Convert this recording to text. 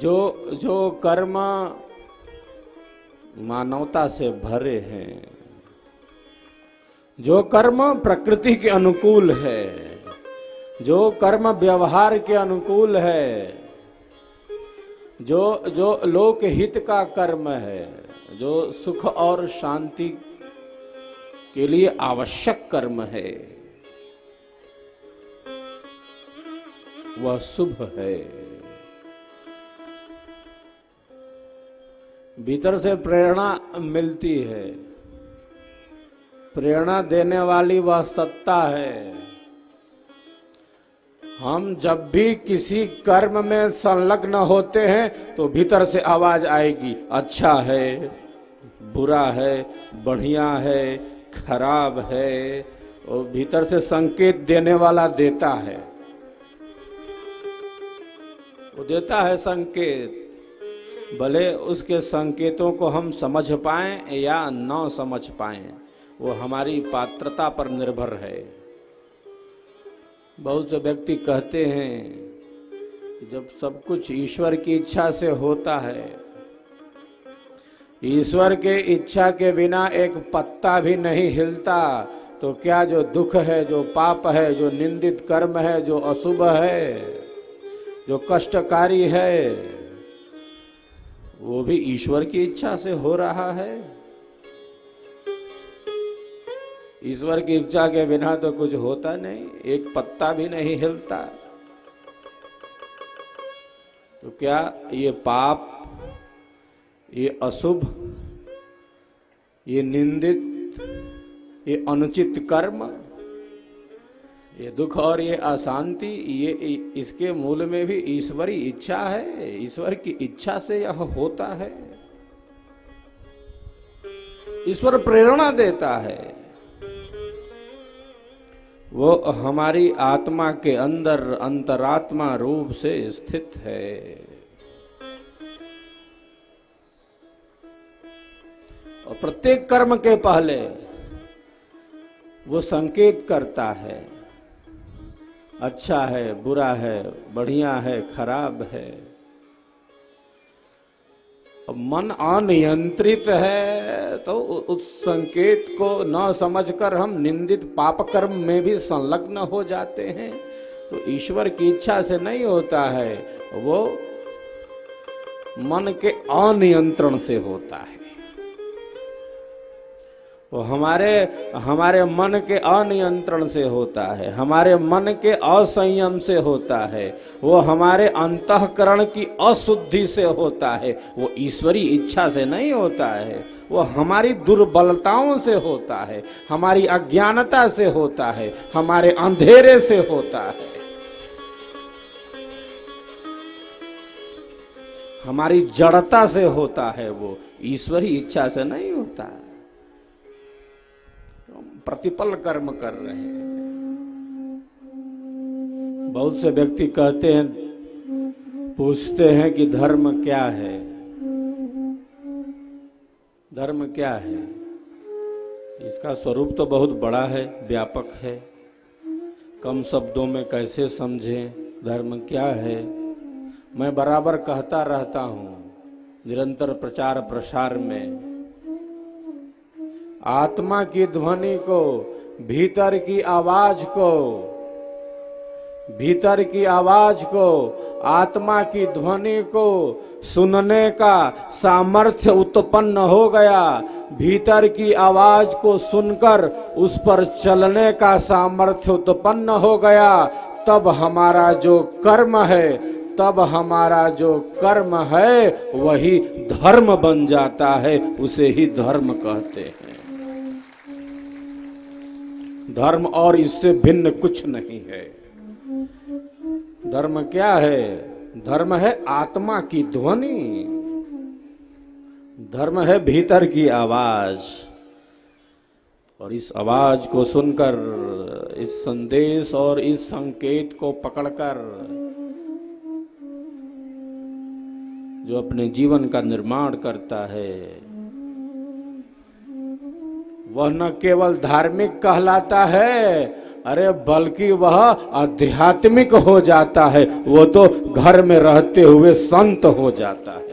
जो जो कर्म मानवता से भरे हैं, जो कर्म प्रकृति के अनुकूल है, जो कर्म व्यवहार के अनुकूल है, जो जो लोक हित का कर्म है, जो सुख और शांति के लिए आवश्यक कर्म है, वह शुभ है। भीतर से प्रेरणा मिलती है, प्रेरणा देने वाली वह सत्ता है। हम जब भी किसी कर्म में संलग्न होते हैं तो भीतर से आवाज आएगी, अच्छा है, बुरा है, बढ़िया है, खराब है, और भीतर से संकेत देने वाला देता है, वो देता है संकेत। भले उसके संकेतों को हम समझ पाएं या न समझ पाएं, वो हमारी पात्रता पर निर्भर है। बहुत से व्यक्ति कहते हैं कि जब सब कुछ ईश्वर की इच्छा से होता है, ईश्वर के इच्छा के बिना एक पत्ता भी नहीं हिलता, तो क्या जो दुख है, जो पाप है, जो निंदित कर्म है, जो अशुभ है, जो कष्टकारी है, वो भी ईश्वर की इच्छा से हो रहा है। ईश्वर की इच्छा के बिना तो कुछ होता नहीं, एक पत्ता भी नहीं हिलता। तो क्या ये पाप, ये अशुभ, ये निंदित, ये अनुचित कर्म, ये दुख और ये अशांति, ये इसके मूल में भी ईश्वरी इच्छा है। ईश्वर की इच्छा से यह होता है। ईश्वर प्रेरणा देता है, वो हमारी आत्मा के अंदर अंतरात्मा रूप से स्थित है। और प्रत्येक कर्म के पहले वो संकेत करता है, अच्छा है, बुरा है, बढ़िया है, खराब है। मन अनियंत्रित है तो उस संकेत को न समझकर हम निंदित पाप कर्म में भी संलग्न हो जाते हैं। तो ईश्वर की इच्छा से नहीं होता है, वो मन के अनियंत्रण से होता है। वो हमारे मन के अनियंत्रण से होता है, हमारे मन के असंयम से होता है, वो हमारे अंतःकरण की अशुद्धि से होता है। वो ईश्वरी इच्छा से नहीं होता है, वो हमारी दुर्बलताओं से होता है, हमारी अज्ञानता से होता है, हमारे अंधेरे से होता है, हमारी जड़ता से होता है। वो ईश्वरी इच्छा से नहीं होता है। प्रतिपल कर्म कर रहे हैं। बहुत से व्यक्ति कहते हैं, पूछते हैं कि धर्म क्या है, धर्म क्या है। इसका स्वरूप तो बहुत बड़ा है, व्यापक है। कम शब्दों में कैसे समझें धर्म क्या है। मैं बराबर कहता रहता हूं, निरंतर प्रचार प्रसार में, आत्मा की ध्वनि को, भीतर की आवाज को, भीतर की आवाज को, आत्मा की ध्वनि को सुनने का सामर्थ्य उत्पन्न हो गया। भीतर की आवाज को सुनकर उस पर चलने का सामर्थ्य उत्पन्न हो गया। तब हमारा जो कर्म है, तब हमारा जो कर्म है वही धर्म बन जाता है। उसे ही धर्म कहते हैं। धर्म और इससे भिन्न कुछ नहीं है। धर्म क्या है? धर्म है आत्मा की ध्वनि, धर्म है भीतर की आवाज। और इस आवाज को सुनकर, इस संदेश और इस संकेत को पकड़कर जो अपने जीवन का निर्माण करता है, वह न केवल धार्मिक कहलाता है, अरे बल्कि वह आध्यात्मिक हो जाता है, वो तो घर में रहते हुए संत हो जाता है।